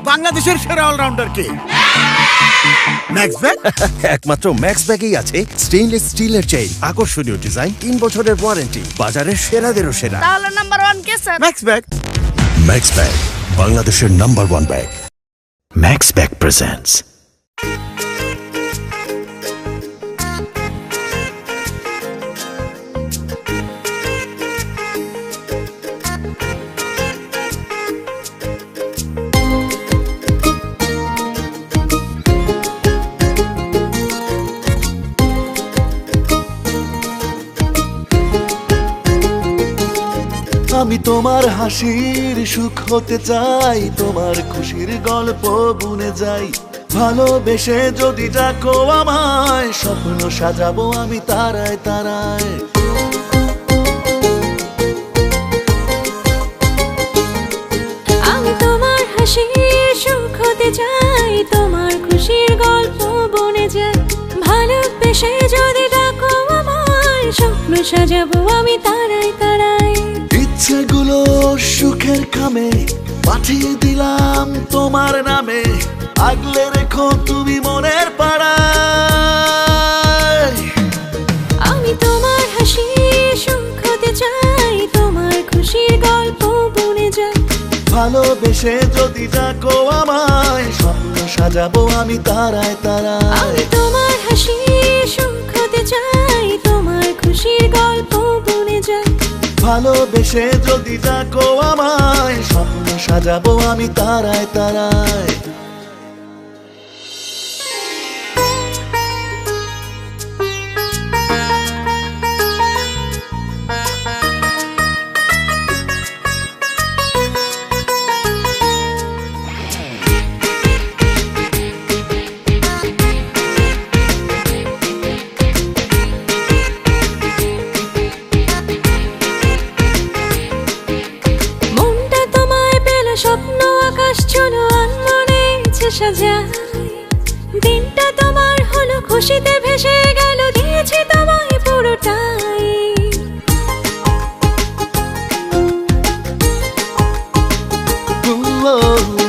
বাংলাদেশের সেরা অলরাউন্ডার কে? Max Bag. একমাত্র ম্যাক্স ব্যাগেই আছে স্টেইনলেস স্টিলের চেইন, আকর্ষণীয় ডিজাইন, 3 বছরের ওয়ারেন্টি, বাজারের সেরাদেরও সেরা। তাহলে নাম্বার 1 কে sir? Max Bag. Max Bag, বাংলাদেশের number 1 bag. Max Bag presents. আমি তোমার হাসির সুখ হতে চাই, তোমার খুশির গল্প বুনে যাই। ভালোবেসে যদি ডাকো আমায়, স্বপ্ন সাজাবো আমি তারায় তারায়। আমি তোমার হাসির সুখ হতে চাই, তোমার খুশির গল্প বনে যায়। ভালোবেসে যদি ডাকো আমায়, স্বপ্ন সাজাবো আমি তারায় তারায়। ইচ্ছেগুলো সুখের খামে পাঠিয়ে দিলাম তোমার নামে, আগলে রেখো তুমি মনের পাড়ায়। আমি তোমার হাসির সুখ হতে চাই, তোমার খুশির গল্প বনে যায়। ভালোবেসে যদি ডাকো আমায়, স্বপ্ন সাজাবো আমি তারায় তারায়। আমি তোমার হাসির সুখ হতে চাই, তোমার খুশির গল্প বনে যায়। ভালোবেসে যদি ডাকো আমায়, স্বপ্ন সাজাবো আমি তারায় তারায়। স্বপ্ন আকাশ চলো আনমনে ইচ্ছে সাজায়। দিনটা তোমার হলো খুশিতে ভেসে গেল, দিয়েছি তোমায় পুরোটাই।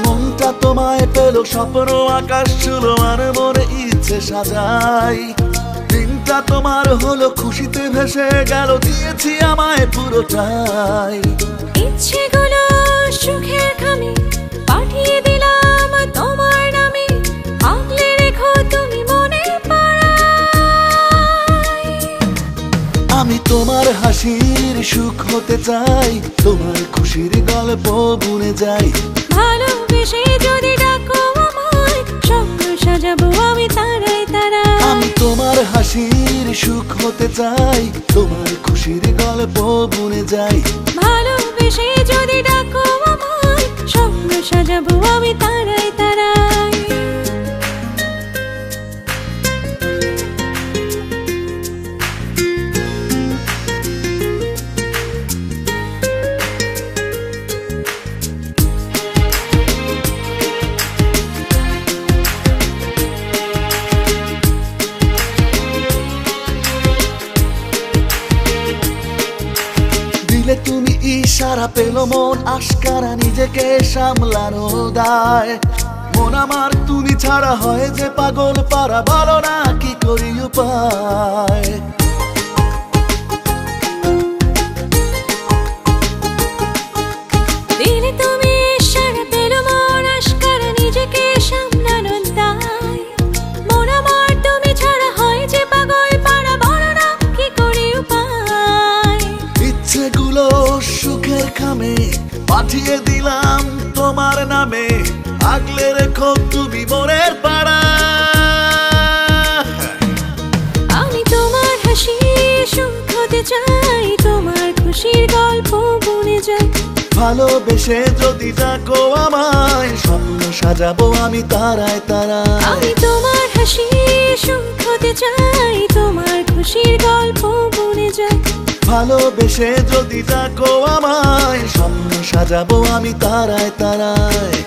মনটা তোমায় পেল, স্বপ্ন আকাশ ছিল আর মনে ইচ্ছে সাজাই। দিনটা তোমার হলো খুশিতে ভেসে গেল, দিয়েছি আমায় পুরোটাই। ইচ্ছেগুলো সুখের খামে পাঠিয়ে দিলাম তোমার নামে, আগলে রেখো তুমি মনে পাড়ায়। আমি তোমার হাসির সুখ হতে চাই, তোমার খুশির গল্প বুনে যাই। ভালোবেসে যদি ডাকো আমায়, স্বপ্ন সাজাবো আমি তারায় তারায়। আমি তোমার হাসির সুখ হতে চাই, তোমার খুশির গল্প বুনে যাই। ভালোবেসে যদি ডাকো আমায়, স্বপ্ন সাজাবো আমি তারায় তারায়। দিলে তুমি ইশারা, পেল মন আশকারা, নিজেকে সামলানো দায়। মন আমার তুমি ছাড়া হয় যে পাগল পারা, বলো না কি করি উপায়। দিলে তুমি ইশারা, পেল মন আশকারা, নিজেকে সামলানো দায়। মন আমার তুমি ছাড়া হয় যে পাগল পারা, বলো না কি করি উপায়। ইচ্ছেগুলো সুখের খামে পাঠিয়ে দিলাম তোমার নামে, আগলে রেখো তুমি মনের পাড়ায়। আমি তোমার হাসির সুখ হতে চাই, তোমার খুশির গল্প বনে যায়। ভালোবেসে যদি ডাকো আমায়, স্বপ্ন সাজাবো আমি তারায় তারায়। আমি তোমার হাসির সুখ হতে চাই, তোমার খুশির গল্প বনে যায়। ভালোবেসে যদি ডাকো আমায়, স্বপ্ন সাজাবো আমি তারায় তারায়।